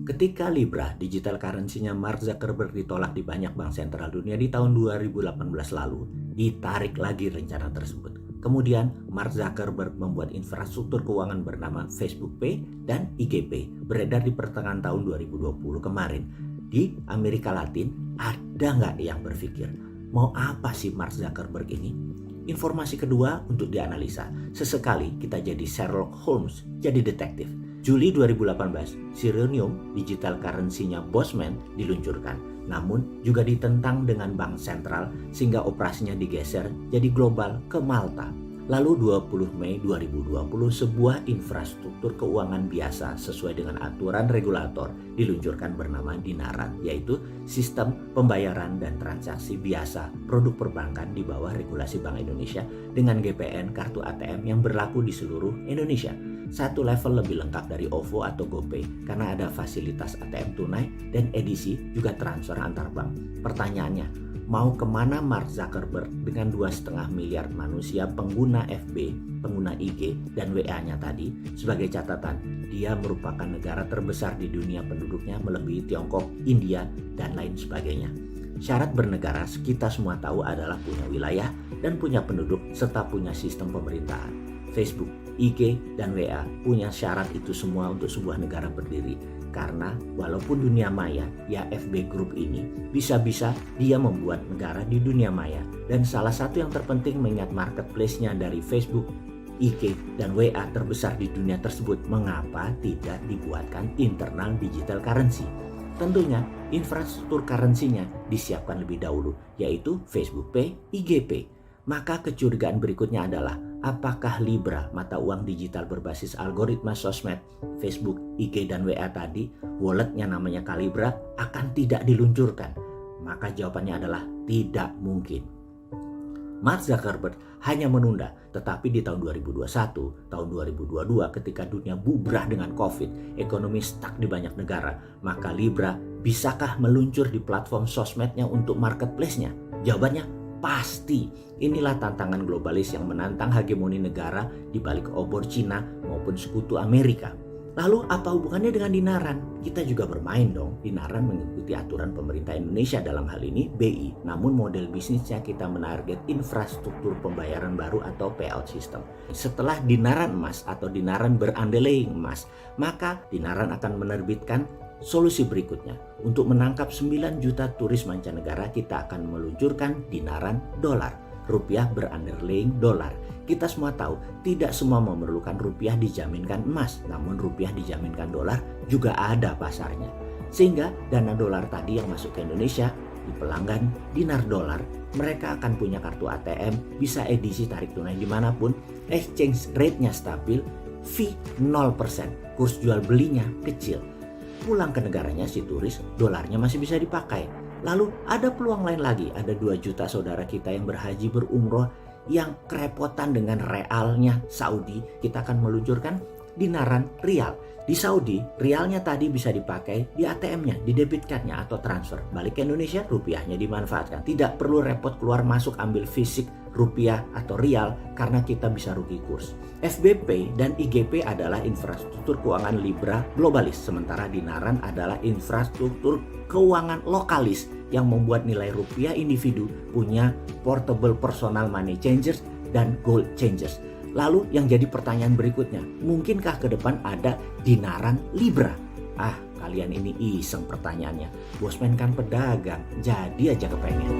Ketika Libra, digital currency-nya Mark Zuckerberg ditolak di banyak bank sentral dunia di tahun 2018 lalu, ditarik lagi rencana tersebut. Kemudian, Mark Zuckerberg membuat infrastruktur keuangan bernama Facebook Pay dan IG Pay, beredar di pertengahan tahun 2020 kemarin. Di Amerika Latin, ada nggak yang berpikir, mau apa sih Mark Zuckerberg ini? Informasi kedua untuk dianalisa, sesekali kita jadi Sherlock Holmes, jadi detektif. Juli 2018, Sirenium, digital currency-nya Bosman, diluncurkan. Namun juga ditentang dengan bank sentral sehingga operasinya digeser jadi global ke Malta. Lalu 20 Mei 2020, sebuah infrastruktur keuangan biasa sesuai dengan aturan regulator diluncurkan bernama Dinaran, yaitu sistem pembayaran dan transaksi biasa produk perbankan di bawah regulasi Bank Indonesia dengan GPN kartu ATM yang berlaku di seluruh Indonesia. Satu level lebih lengkap dari OVO atau GoPay karena ada fasilitas ATM tunai dan edisi juga transfer antar bank. Pertanyaannya, mau kemana Mark Zuckerberg dengan 2,5 miliar manusia pengguna FB, pengguna IG, dan WA-nya tadi? Sebagai catatan, dia merupakan negara terbesar di dunia penduduknya melebihi Tiongkok, India, dan lain sebagainya. Syarat bernegara kita semua tahu adalah punya wilayah dan punya penduduk serta punya sistem pemerintahan. Facebook, IG, dan WA punya syarat itu semua untuk sebuah negara berdiri. Karena walaupun dunia maya, ya FB Group ini bisa-bisa dia membuat negara di dunia maya. Dan salah satu yang terpenting mengingat marketplace-nya dari Facebook, IG, dan WA terbesar di dunia tersebut, mengapa tidak dibuatkan internal digital currency? Tentunya infrastruktur currency-nya disiapkan lebih dahulu, yaitu Facebook Pay, IG Pay. Maka kecurigaan berikutnya adalah, apakah Libra, mata uang digital berbasis algoritma sosmed, Facebook, IG, dan WA tadi, walletnya namanya Calibra, akan tidak diluncurkan? Maka jawabannya adalah tidak mungkin. Mark Zuckerberg hanya menunda, tetapi di tahun 2021, tahun 2022 ketika dunia bubrah dengan COVID, ekonomi stuck di banyak negara, maka Libra bisakah meluncur di platform sosmednya untuk marketplace-nya? Jawabannya pasti. Inilah tantangan globalis yang menantang hegemoni negara di balik obor Cina maupun sekutu Amerika. Lalu apa hubungannya dengan Dinaran? Kita juga bermain dong. Dinaran mengikuti aturan pemerintah Indonesia, dalam hal ini BI. Namun model bisnisnya kita menarget infrastruktur pembayaran baru atau payout system. Setelah Dinaran emas atau Dinaran berandai emas, maka Dinaran akan menerbitkan solusi berikutnya. Untuk menangkap 9 juta turis mancanegara, kita akan meluncurkan Dinaran dolar. Rupiah berunderlying dolar. Kita semua tahu tidak semua memerlukan rupiah dijaminkan emas, namun rupiah dijaminkan dolar juga ada pasarnya. Sehingga dana dolar tadi yang masuk ke Indonesia di pelanggan dinar dolar, mereka akan punya kartu ATM, bisa edisi tarik tunai dimanapun, exchange rate-nya stabil, fee 0%, kurs jual belinya kecil. Pulang ke negaranya si turis, dolarnya masih bisa dipakai. Lalu ada peluang lain lagi, ada 2 juta saudara kita yang berhaji berumroh yang kerepotan dengan realnya Saudi. Kita akan meluncurkan Dinaran Rial. Di Saudi, rialnya tadi bisa dipakai di ATM-nya, di debit card-nya atau transfer. Balik ke Indonesia, rupiahnya dimanfaatkan. Tidak perlu repot keluar masuk ambil fisik rupiah atau rial karena kita bisa rugi kurs. FBP dan IGP adalah infrastruktur keuangan Libra globalis, sementara Dinaran adalah infrastruktur keuangan lokalis yang membuat nilai rupiah individu punya portable personal money changers dan gold changers. Lalu yang jadi pertanyaan berikutnya, mungkinkah ke depan ada Dinaran Libra? Kalian ini iseng pertanyaannya. Bosman kan pedagang, jadi aja kepengen.